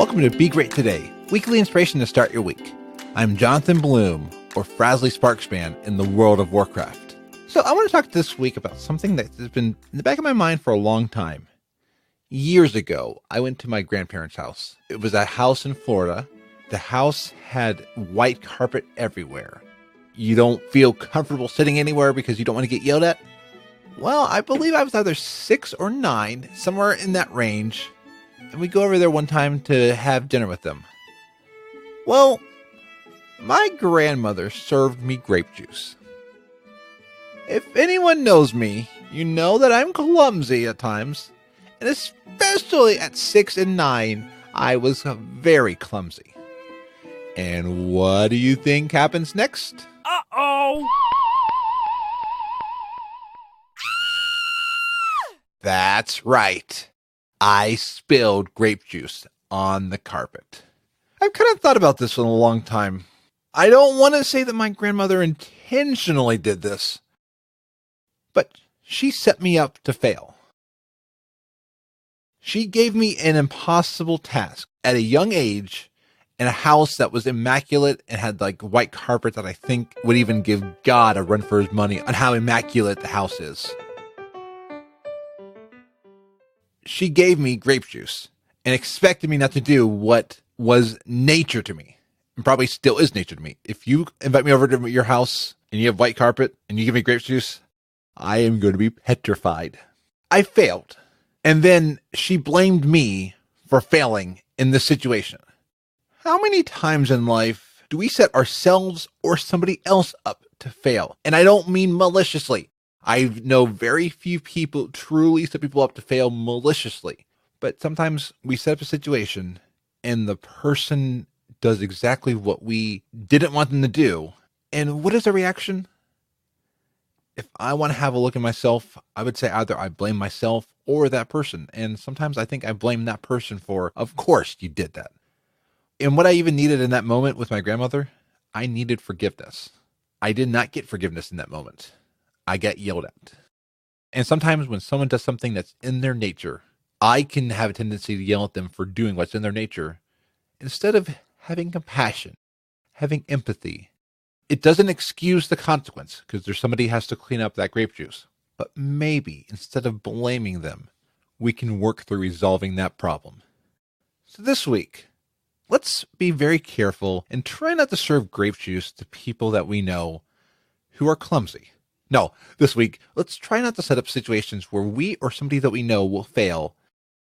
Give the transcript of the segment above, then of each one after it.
Welcome to Be Great Today, weekly inspiration to start your week. I'm Jonathan Bloom, or Frasley Sparksman in the world of Warcraft. So I want to talk this week about something that has been in the back of my mind for a long time. Years ago, I went to my grandparents' house. It was a house in Florida. The house had white carpet everywhere. You don't feel comfortable sitting anywhere because you don't want to get yelled at? Well, I believe I was either 6 or 9, somewhere in that range. And we go over there one time to have dinner with them. Well, my grandmother served me grape juice. If anyone knows me, you know that I'm clumsy at times. And especially at 6 and 9, I was very clumsy. And what do you think happens next? Uh-oh! That's right. I spilled grape juice on the carpet. I've kind of thought about this for a long time. I don't want to say that my grandmother intentionally did this, but she set me up to fail. She gave me an impossible task at a young age in a house that was immaculate and had like white carpet that I think would even give God a run for his money on how immaculate the house is. She gave me grape juice and expected me not to do what was nature to me, and probably still is nature to me. If you invite me over to your house and you have white carpet and you give me grape juice, I am going to be petrified. I failed. And then she blamed me for failing in this situation. How many times in life do we set ourselves or somebody else up to fail? And I don't mean maliciously. I know very few people truly set people up to fail maliciously. But sometimes we set up a situation and the person does exactly what we didn't want them to do. And what is the reaction? If I want to have a look at myself, I would say either I blame myself or that person. And sometimes I think I blame that person for, of course you did that. And what I even needed in that moment with my grandmother, I needed forgiveness. I did not get forgiveness in that moment. I got yelled at. And sometimes when someone does something that's in their nature, I can have a tendency to yell at them for doing what's in their nature. Instead of having compassion, having empathy, it doesn't excuse the consequence because there's somebody who has to clean up that grape juice. But maybe instead of blaming them, we can work through resolving that problem. So this week, let's be very careful and try not to serve grape juice to people that we know who are clumsy. No, this week, let's try not to set up situations where we or somebody that we know will fail.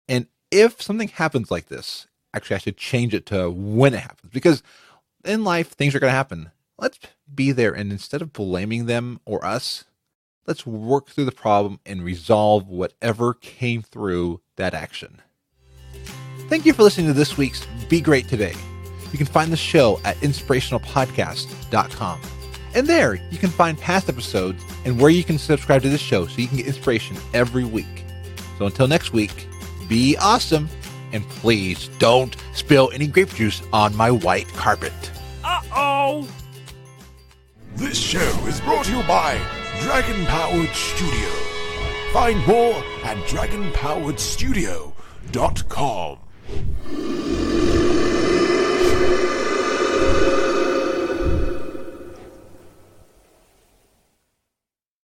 And if something happens like this, actually I should change it to when it happens. Because in life, things are going to happen. Let's be there, and instead of blaming them or us, let's work through the problem and resolve whatever came through that action. Thank you for listening to this week's Be Great Today. You can find the show at inspirationalpodcast.com. And there, you can find past episodes and where you can subscribe to this show so you can get inspiration every week. So until next week, be awesome, and please don't spill any grape juice on my white carpet. Uh-oh! This show is brought to you by Dragon Powered Studio. Find more at dragonpoweredstudio.com.